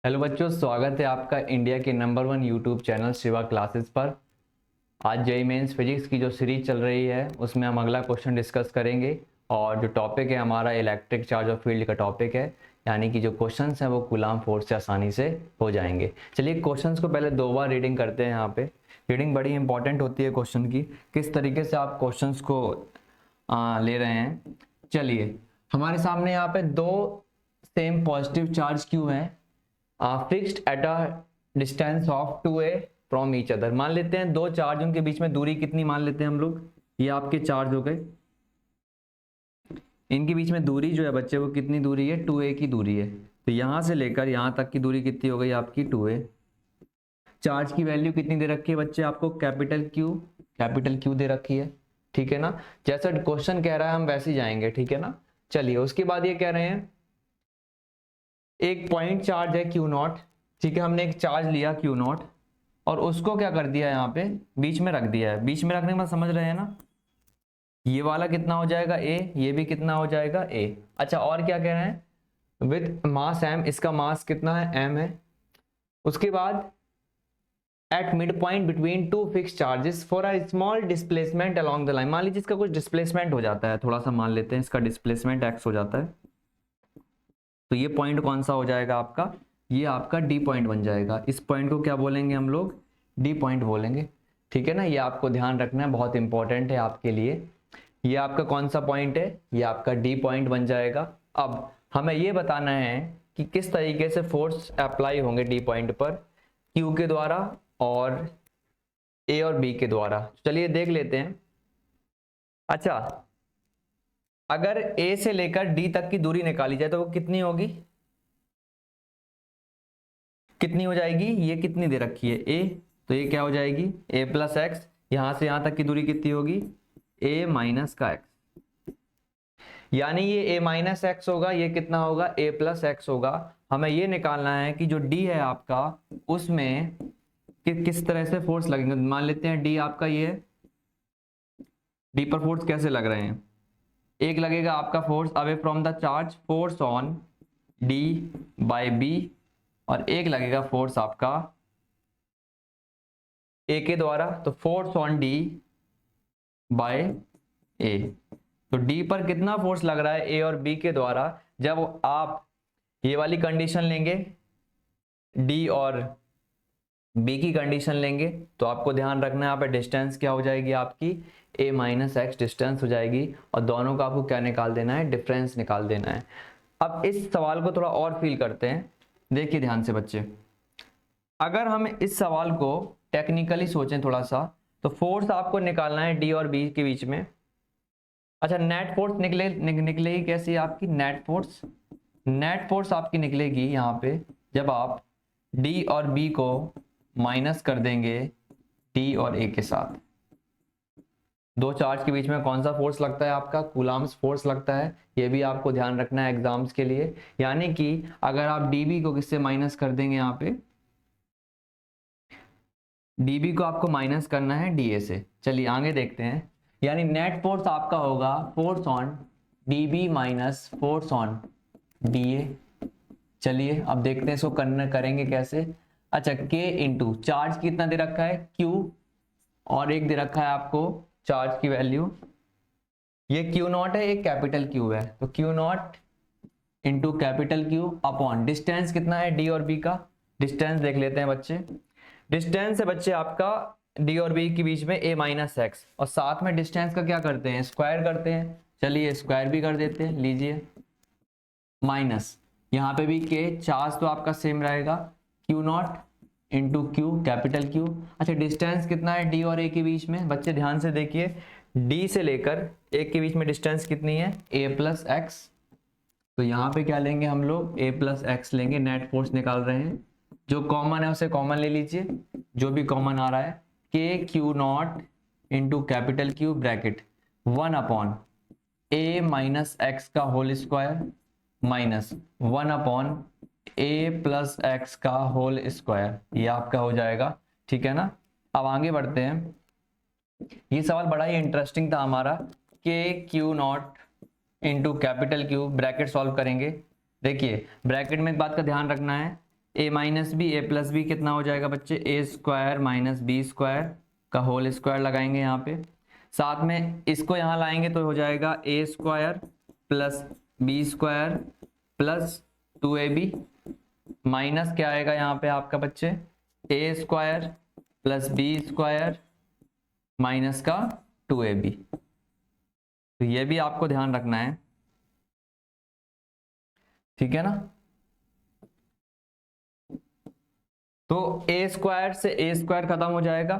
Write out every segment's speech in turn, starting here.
Hello बच्चों, स्वागत है आपका इंडिया के number 1 YouTube channel Shiva classes पर। आज जेईई मेंस फिजिक्स की जो सीरीज चल रही है उसमें हम अगला क्वेश्चन डिस्कस करेंगे। और जो टॉपिक है हमारा इलेक्ट्रिक चार्ज और फील्ड का टॉपिक है, यानी कि जो क्वेश्चंस हैं वो कूलाम फोर्स से आसानी से हो जाएंगे। चलिए क्वेश्चंस को पहले 2 बार रीडिंग करते हैं। यहाँ पे रीडिंग बड़ी इंपॉर्टेंट होती है क्वेश्चन की, किस तरीके से आप क्वेश्चंस को ले रहे हैं। चलिए, हमारे सामने यहाँ पे दो सेम पॉजिटिव चार्ज क्यों हैं fixed at a distance of 2a from each other. मान लेते हैं दो चार्ज, उनके बीच में दूरी कितनी मान लेते हैं हम लोग, ये आपके चार्ज हो गए। इनके बीच में दूरी जो है बच्चे वो कितनी दूरी है, 2a की दूरी है। तो यहां से लेकर यहां तक की दूरी कितनी हो गई आपकी 2a। चार्ज की वैल्यू कितनी दे रखी है बच्चे आपको, कैपिटल क्यू दे रखी है। ठीक है ना, जैसा क्वेश्चन कह रहा है हम वैसे ही जाएंगे। ठीक है ना, चलिए उसके बाद ये कह रहे हैं एक पॉइंट चार्ज है क्यू नॉट। ठीक है, हमने एक चार्ज लिया क्यू नॉट और उसको क्या कर दिया यहाँ पे बीच में रख दिया है। बीच में रखने में समझ रहे हैं ना, ये वाला कितना हो जाएगा ए, ये भी कितना हो जाएगा ए। अच्छा, और क्या कह रहे हैं, विद मास एम, इसका मास कितना है एम है। उसके बाद at mid point between two fix charges for a small displacement along the line. मान लीजिए इसका कुछ डिस्प्लेसमेंट हो जाता है, थोड़ा सा मान लेते हैं इसका डिस्प्लेसमेंट एक्स हो जाता है, तो ये पॉइंट कौन सा हो जाएगा आपका, ये आपका डी पॉइंट बन जाएगा। इस पॉइंट को क्या बोलेंगे हम लोग, डी पॉइंट बोलेंगे। ठीक है ना, ये आपको ध्यान रखना है, बहुत इंपॉर्टेंट है आपके लिए। ये आपका कौन सा पॉइंट है, ये आपका डी पॉइंट बन जाएगा। अब हमें ये बताना है कि किस तरीके से फोर्स अप्लाई होंगे डी पॉइंट पर, क्यू के द्वारा और ए और बी के द्वारा। चलिए देख लेते हैं। अच्छा, अगर ए से लेकर डी तक की दूरी निकाली जाए तो वो कितनी होगी, कितनी हो जाएगी, ये कितनी दे रखी है ए, तो ये क्या हो जाएगी a प्लस एक्स। यहां से यहां तक की दूरी कितनी होगी, a माइनस का x, यानी ये a माइनस एक्स होगा, ये कितना होगा a प्लस एक्स होगा। हमें ये निकालना है कि जो d है आपका उसमें किस तरह से फोर्स लगेंगे। मान लेते हैं d आपका ये है, d पर फोर्स कैसे लग रहे हैं, एक लगेगा आपका force away from the charge, force on d by b, और एक लगेगा फोर्स आपका ए के द्वारा, तो फोर्स ऑन डी बाय ए। तो डी पर कितना फोर्स लग रहा है ए और बी के द्वारा। जब आप ये वाली कंडीशन लेंगे, डी और बी की कंडीशन लेंगे, तो आपको ध्यान रखना है यहाँ पे डिस्टेंस क्या हो जाएगी आपकी, ए माइनस एक्स डिस्टेंस हो जाएगी, और दोनों का आपको क्या निकाल देना है, डिफरेंस निकाल देना है। अब इस सवाल को थोड़ा और फील करते हैं, देखिए ध्यान से बच्चे। अगर हम इस सवाल को टेक्निकली सोचें थोड़ा सा, तो फोर्स आपको निकालना है डी और बी के बीच में। अच्छा, नेट फोर्स निकलेगी कैसी आपकी, नेट फोर्स आपकी निकलेगी यहाँ पे जब आप डी और बी को माइनस कर देंगे डी और ए के साथ। दो चार्ज के बीच में कौन सा फोर्स लगता है आपका, कूलाम्स फोर्स लगता है। ये भी आपको ध्यान रखना है एग्जाम्स के लिए। यानी कि अगर आप डीबी को किससे माइनस कर देंगे, यहाँ पे डीबी को आपको माइनस करना है डीए से। चलिए आगे देखते हैं, यानी नेट फोर्स आपका होगा force on dB minus force on DA. चलिए अब देखते हैं इसको करेंगे कैसे। अच्छा, के इंटू चार्ज कितना दे रखा है क्यू, और एक दे रखा है आपको चार्ज की वैल्यू, ये क्यू नॉट है, एक कैपिटल क्यू है, तो Q not into capital Q upon distance कितना है डी और बी का। डिस्टेंस देख लेते हैं बच्चे, डिस्टेंस है बच्चे आपका डी और बी के बीच में a माइनस एक्स, और साथ में डिस्टेंस का क्या करते हैं, स्क्वायर करते हैं। चलिए स्क्वायर भी कर देते हैं, लीजिए माइनस, यहाँ पे भी के, चार्ज तो आपका सेम रहेगा, Q not into Q capital Q. अच्छा, डिस्टेंस कितना है डी और ए के बीच में, बच्चे ध्यान से देखिए, डी से लेकर ए के बीच में डिस्टेंस कितनी है, a प्लस एक्स। तो यहाँ पे क्या लेंगे हम लोग, a प्लस एक्स लेंगे, नेट फोर्स निकाल रहे हैं। जो कॉमन है उसे कॉमन ले लीजिए, जो भी कॉमन आ रहा है, के Q not into capital Q bracket 1 upon A minus x का होल स्क्वायर माइनस 1 अपॉन ए प्लस एक्स का होल स्क्वायर, ये आपका हो जाएगा। ठीक है ना, अब आगे बढ़ते हैं। ये सवाल बड़ा ही इंटरेस्टिंग था हमारा, के Q not into capital Q bracket solve करेंगे। देखिए ब्रैकेट में एक बात का ध्यान रखना है, ए माइनस बी, ए प्लस बी कितना हो जाएगा बच्चे, A square minus B square का होल स्क्वायर लगाएंगे यहाँ पे, साथ में इसको यहाँ लाएंगे तो हो जाएगा A square plus B square plus 2ab minus क्या आएगा यहाँ पे आपका बच्चे, A square plus B square minus का 2ab। तो ये भी आपको ध्यान रखना है, ठीक है ना। तो ए स्क्वायर से ए स्क्वायर खत्म हो जाएगा,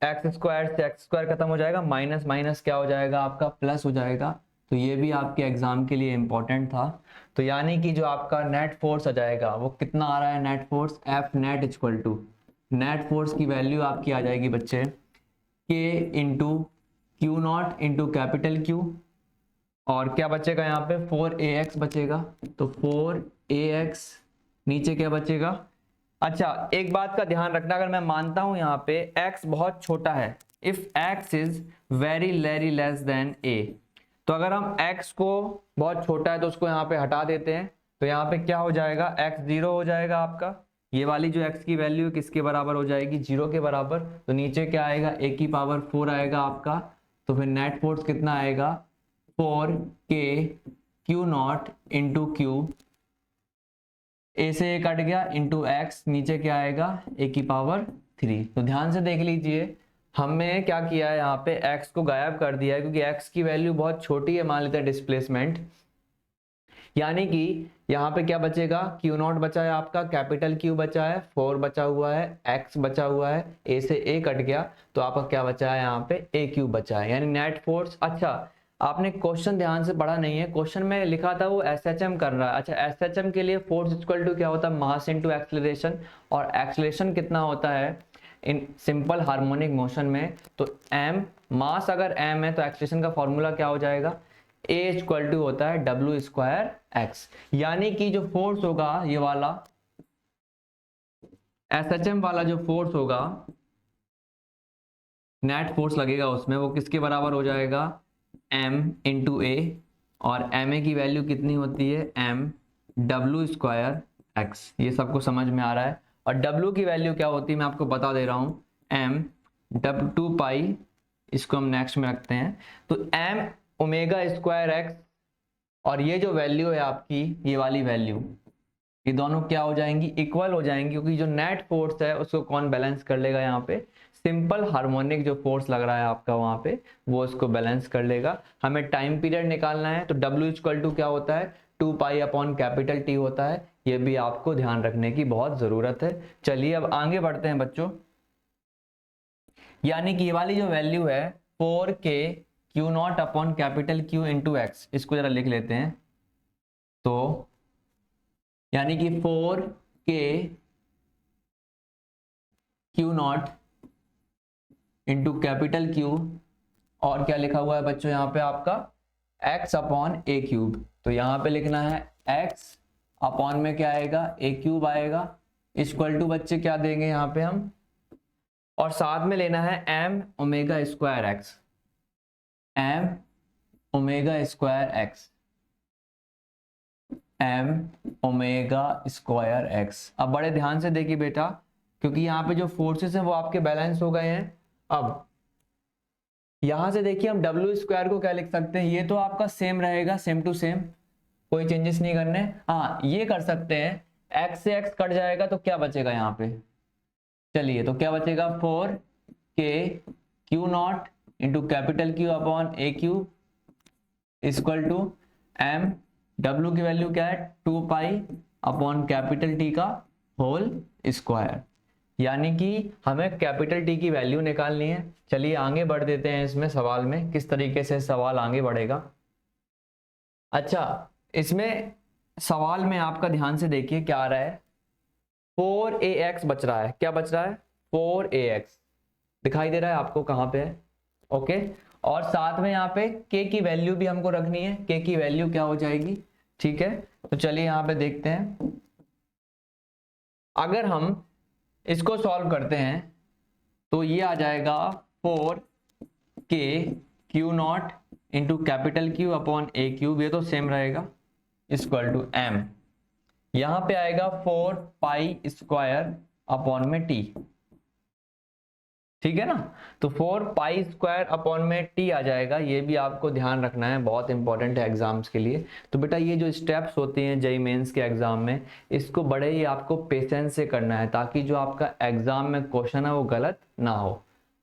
एक्स स्क्वायर से एक्स स्क्वायर खत्म हो जाएगा, माइनस माइनस क्या हो जाएगा आपका प्लस हो जाएगा। तो ये भी आपके एग्जाम के लिए इंपॉर्टेंट था। तो यानी कि जो आपका नेट फोर्स आ जाएगा वो कितना आ रहा है, net force F net equal to, net force की वैल्यू आपकी आ जाएगी बच्चे के into Q not into capital Q, और क्या बचेगा यहाँ पे 4ax बचेगा, तो 4ax नीचे क्या बचेगा। अच्छा एक बात का ध्यान रखना, अगर मैं मानता हूं यहाँ पे x बहुत छोटा है, if x is very very less than a, तो अगर हम x को बहुत छोटा है तो उसको यहाँ पे हटा देते हैं, तो यहाँ पे क्या हो जाएगा, x 0 हो जाएगा आपका, ये वाली जो x की वैल्यू किसके बराबर हो जाएगी, 0 के बराबर। तो नीचे क्या आएगा, a की पावर 4 आएगा आपका, तो फिर नेट फोर्स कितना आएगा 4k Q not into Q, A से ए कट गया इंटू एक्स, नीचे क्या आएगा ए की पावर 3। तो ध्यान से देख लीजिए, हमने क्या किया है यहाँ पे x को गायब कर दिया है, क्योंकि x की वैल्यू बहुत छोटी है, मान लेते हैं डिस्प्लेसमेंट, यानी कि यहाँ पे क्या बचेगा, क्यू नॉट बचा है आपका, कैपिटल क्यू बचा है, 4 बचा हुआ है, x बचा हुआ है, a से a कट गया, तो आपका क्या बचा है यहाँ पे a क्यू बचा है, यानी नेट फोर्स। अच्छा आपने क्वेश्चन ध्यान से पढ़ा नहीं है, क्वेश्चन में लिखा था वो SHM कर रहा है। अच्छा SHM के लिए फोर्स इक्वल टू क्या होता है, मास इनटू एक्सेलरेशन, और एक्सेलरेशन कितना होता है इन सिंपल हार्मोनिक मोशन में, तो m, मास अगर m है तो एक्सेलरेशन का फॉर्मूला क्या हो जाएगा, a इक्वल टू होता है w स्क्वायर x, यानी कि जो फोर्स होगा ये वाला SHM वाला जो फोर्स होगा, नेट फोर्स लगेगा उसमें, वो किसके बराबर हो जाएगा m इंटू ए, और ma की वैल्यू कितनी होती है m w स्क्वायर x, ये सबको समझ में आ रहा है। और w की वैल्यू क्या होती है मैं आपको बता दे रहा हूँ, m w 2 पाई, इसको हम नेक्स्ट में रखते हैं, तो m ओमेगा स्क्वायर x, और ये जो वैल्यू है आपकी ये वाली वैल्यू, ये दोनों क्या हो जाएंगी, इक्वल हो जाएंगी, क्योंकि जो नेट फोर्स है उसको कौन बैलेंस कर लेगा, यहाँ पे सिंपल हार्मोनिक जो फोर्स लग रहा है आपका वहां पे वो इसको बैलेंस कर लेगा। हमें टाइम पीरियड निकालना है, तो W इक्वल टू क्या होता है 2 पाई अपॉन कैपिटल T होता है, ये भी आपको ध्यान रखने की बहुत जरूरत है। चलिए अब आगे बढ़ते हैं बच्चों, यानी कि ये वाली जो वैल्यू है 4k Q not upon capital Q into x, इसको जरा लिख लेते हैं, तो यानी कि 4k Q not into capital Q, और क्या लिखा हुआ है बच्चों यहाँ पे आपका x अपॉन ए क्यूब, तो यहाँ पे लिखना है x अपॉन में क्या आएगा ए क्यूब आएगा, इक्वल टू बच्चे क्या देंगे यहाँ पे हम, और साथ में लेना है m omega square x, m omega square x, m omega square x। अब बड़े ध्यान से देखिए बेटा, क्योंकि यहाँ पे जो फोर्सेस हैं वो आपके बैलेंस हो गए हैं। अब यहां से देखिए हम W स्क्वायर को क्या लिख सकते हैं, ये तो आपका सेम रहेगा, सेम टू सेम, कोई चेंजेस नहीं करने। हाँ ये कर सकते हैं, x से x कट जाएगा तो क्या बचेगा यहाँ पे, चलिए तो क्या बचेगा 4k Q not into capital Q upon A Q equal to m, W की वैल्यू क्या है 2 पाई अपॉन कैपिटल T का होल स्क्वायर, यानी कि हमें कैपिटल T की वैल्यू निकालनी है। चलिए आगे बढ़ देते हैं इसमें सवाल में, किस तरीके से सवाल आगे बढ़ेगा। अच्छा इसमें सवाल में आपका ध्यान से देखिए क्या आ रहा है, 4ax बच रहा है, क्या बच रहा है 4ax, दिखाई दे रहा है आपको कहाँ पे है, ओके। और साथ में यहाँ पे k की वैल्यू भी हमको रखनी है, k की वैल्यू क्या हो जाएगी, ठीक है। तो चलिए यहाँ पे देखते हैं, अगर हम इसको सॉल्व करते हैं तो ये आ जाएगा 4k Q not into capital Q upon A cube, ये तो सेम रहेगा, इक्वल टू m, यहां पे आएगा 4 पाई स्क्वायर अपॉन में टी, ठीक है ना। तो 4 पाई स्क्वायर अपॉन में टी आ जाएगा, ये भी आपको ध्यान रखना है, बहुत इंपॉर्टेंट है एग्जाम्स के लिए। तो बेटा ये जो स्टेप्स होती हैं जेईई मेंस के एग्जाम में, इसको बड़े ही आपको पेशेंस से करना है, ताकि जो आपका एग्जाम में क्वेश्चन है वो गलत ना हो,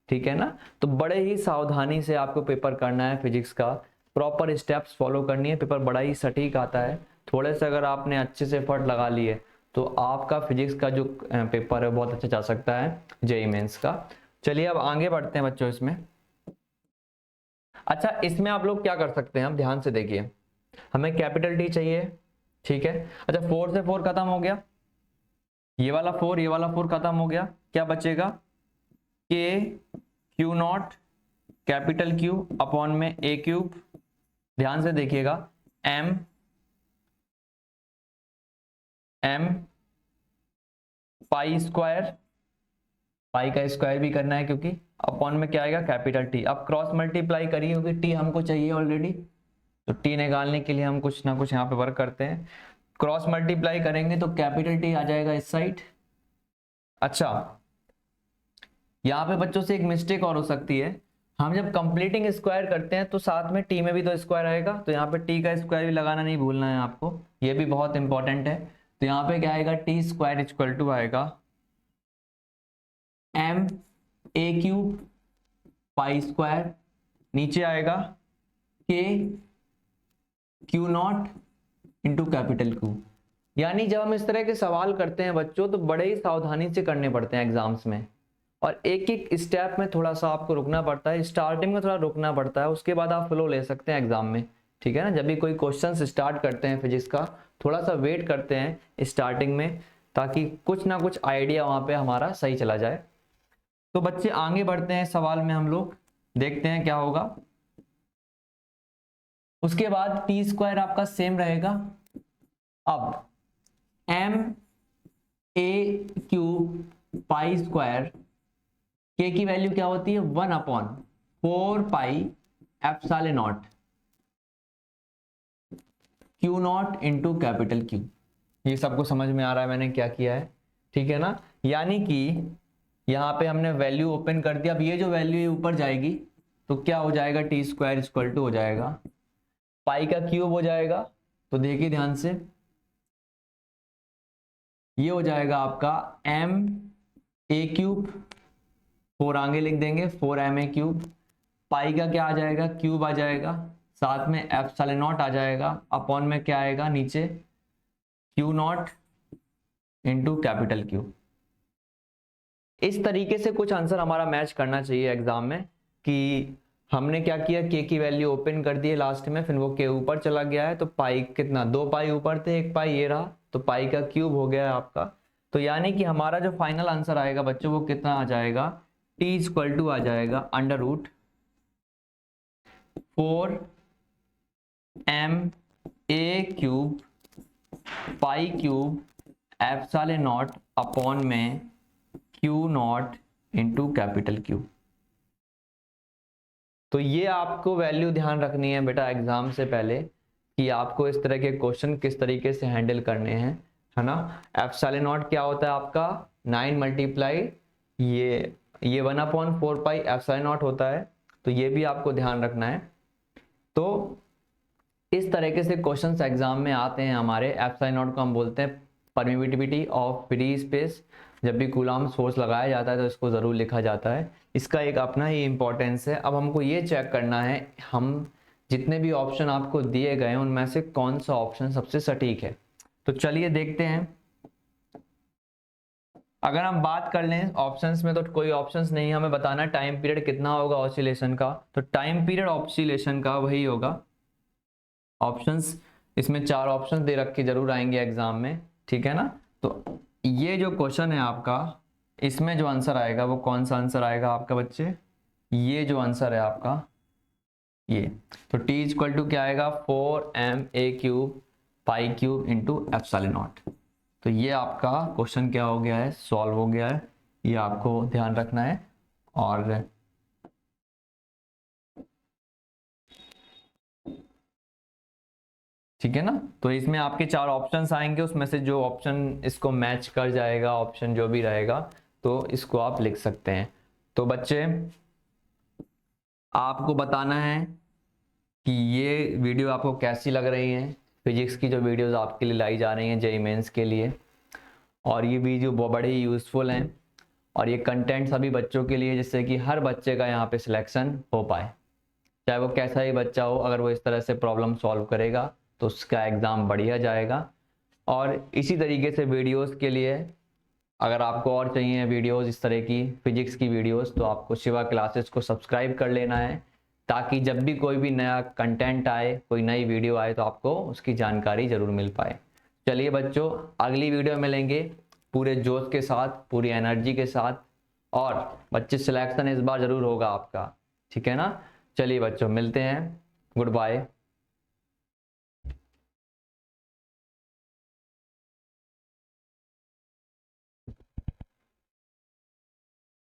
ठीक है ना। तो बड़े ही सावधानी से आपको पेपर करना है, फिजिक्स का प्रॉपर स्टेप्स फॉलो करनी है, पेपर बड़ा ही सटीक आता है। थोड़े से अगर आपने अच्छे से एफर्ट लगा लिए तो आपका फिजिक्स का जो पेपर है बहुत अच्छा जा सकता है जेईई मेंस का। चलिए अब आगे बढ़ते हैं बच्चों इसमें। अच्छा, इसमें आप लोग क्या कर सकते हैं, आप ध्यान से देखिए, हमें कैपिटल टी चाहिए, ठीक है। अच्छा 4 से 4 खत्म हो गया, ये वाला 4 ये वाला 4 खत्म हो गया, क्या बचेगा, के Q not capital Q upon में ए क्यूब, ध्यान से देखिएगा, एम एम पाई स्क्वायर, पाई का स्क्वायर भी करना है क्योंकि, अपॉन में क्या आएगा कैपिटल टी। अब क्रॉस मल्टीप्लाई करिए क्योंकि टी हमको चाहिए ऑलरेडी, तो टी निकालने के लिए हम कुछ ना कुछ यहाँ पे वर्क करते हैं। क्रॉस मल्टीप्लाई करेंगे तो कैपिटल टी आ जाएगा इस साइड। अच्छा, यहाँ पे बच्चों से एक मिस्टेक और हो सकती है, हम जब कंप्लीटिंग स्क्वायर करते हैं तो साथ में टी में भी तो स्क्वायर आएगा, तो यहाँ पे टी का स्क्वायर भी लगाना नहीं भूलना है आपको, ये भी बहुत इंपॉर्टेंट है। तो यहाँ पे क्या आएगा, टी स्क्वायर इक्वल टू आएगा M A cube pi square, नीचे आएगा K Q not into capital Q. यानी जब हम इस तरह के सवाल करते हैं बच्चों तो बड़े ही सावधानी से करने पड़ते हैं एग्जाम्स में, और एक एक स्टेप में थोड़ा सा आपको रुकना पड़ता है, स्टार्टिंग में थोड़ा रुकना पड़ता है, उसके बाद आप फ्लो ले सकते हैं एग्जाम में, ठीक है ना। जब भी कोई क्वेश्चन स्टार्ट करते हैं फिजिक्स का, थोड़ा सा वेट करते हैं स्टार्टिंग में, ताकि कुछ ना कुछ आइडिया वहां पे हमारा सही चला जाए। तो बच्चे आगे बढ़ते हैं सवाल में, हम लोग देखते हैं क्या होगा। उसके बाद टी स्क्वायर आपका सेम रहेगा। अब M A cube pi square, K की वैल्यू क्या होती है 1 upon 4 pi epsilon not Q not into capital Q. ये सबको समझ में आ रहा है मैंने क्या किया है, ठीक है ना। यानी कि यहाँ पे हमने वैल्यू ओपन कर दिया, अब ये जो वैल्यू ऊपर जाएगी तो क्या हो जाएगा, टी स्क्वायर इक्वल टू हो जाएगा पाई का क्यूब हो जाएगा। तो देखिए ध्यान से, ये हो जाएगा आपका एम ए क्यूब, 4 आगे लिख देंगे 4 एम ए क्यूब, पाई का क्या आ जाएगा क्यूब आ जाएगा, साथ में एप्सिलॉन नॉट आ जाएगा, अपॉन में क्या आएगा नीचे Q not into capital Q. इस तरीके से कुछ आंसर हमारा मैच करना चाहिए एग्जाम में, कि हमने क्या किया, के की वैल्यू ओपन कर दी है लास्ट में, फिर वो के ऊपर चला गया है, तो पाई कितना 2 पाई ऊपर थे, 1 पाई ये रहा, तो पाई का क्यूब हो गया है आपका। तो यानी कि हमारा जो फाइनल आंसर आएगा बच्चों वो कितना आ जाएगा, टी इक्वल टू आ जाएगा under root 4 M A cube pi cube epsilon naught upon में Q not into capital Q. तो ये आपको वैल्यू ध्यान रखनी है बेटा एग्जाम से पहले, कि आपको इस तरह के क्वेश्चन किस तरीके से हैंडल करने हैं, है ना। एप्सिलॉन नॉट क्या होता है आपका 9 मल्टीप्लाई ये 1 अपॉन 4 पाई एप्सिलॉन नॉट होता है, तो ये भी आपको ध्यान रखना है। तो इस तरीके से क्वेश्चंस एग्जाम में आते हैं हमारे। एप्सिलॉन नॉट को हम बोलते हैं परमिटिविटी ऑफ फ्री स्पेस, जब भी कूलम्ब फोर्स लगाया जाता है तो इसको जरूर लिखा जाता है, इसका एक अपना ही इंपॉर्टेंस है। अब हमको ये चेक करना है, हम जितने भी ऑप्शन आपको दिए गए हैं उनमें से कौन सा ऑप्शन सबसे सटीक है। तो चलिए देखते हैं। अगर हम बात कर लें ऑप्शंस में तो कोई ऑप्शंस नहीं है, हमें बताना टाइम पीरियड कितना होगा ऑसिलेशन का, तो टाइम पीरियड ऑसिलेशन का वही होगा ऑप्शंस। इसमें 4 ऑप्शंस दे रखे जरूर आएंगे एग्जाम में, ठीक है ना। तो ये जो क्वेश्चन है आपका, इसमें जो आंसर आएगा वो कौन सा आंसर आएगा आपका बच्चे, ये जो आंसर है आपका ये, तो टी इक्वल टू क्या आएगा 4 M A cube pi cube into epsilon not. तो ये आपका क्वेश्चन क्या हो गया है, सॉल्व हो गया है, ये आपको ध्यान रखना है। और ठीक है ना। तो इसमें आपके 4 ऑप्शंस आएंगे, उसमें से जो ऑप्शन इसको मैच कर जाएगा, ऑप्शन जो भी रहेगा, तो इसको आप लिख सकते हैं। तो बच्चे आपको बताना है कि ये वीडियो आपको कैसी लग रही है, फिजिक्स की जो वीडियोस आपके लिए लाई जा रही हैं जेईई मेंस के लिए। और ये वीडियो बहुत बड़े ही यूज़फुल हैं और ये कंटेंट सभी बच्चों के लिए, जिससे कि हर बच्चे का यहाँ पे सिलेक्शन हो पाए, चाहे वो कैसा ही बच्चा हो। अगर वो इस तरह से प्रॉब्लम सॉल्व करेगा तो उसका एग्ज़ाम बढ़िया जाएगा। और इसी तरीके से वीडियोस के लिए अगर आपको और चाहिए वीडियोस इस तरह की फिजिक्स की वीडियोस, तो आपको शिवा क्लासेस को सब्सक्राइब कर लेना है, ताकि जब भी कोई भी नया कंटेंट आए, कोई नई वीडियो आए, तो आपको उसकी जानकारी ज़रूर मिल पाए। चलिए बच्चों, अगली वीडियो में मिलेंगे पूरे जोश के साथ, पूरी एनर्जी के साथ, और बच्चे सिलेक्शन इस बार ज़रूर होगा आपका, ठीक है ना। चलिए बच्चों, मिलते हैं, गुड बाय।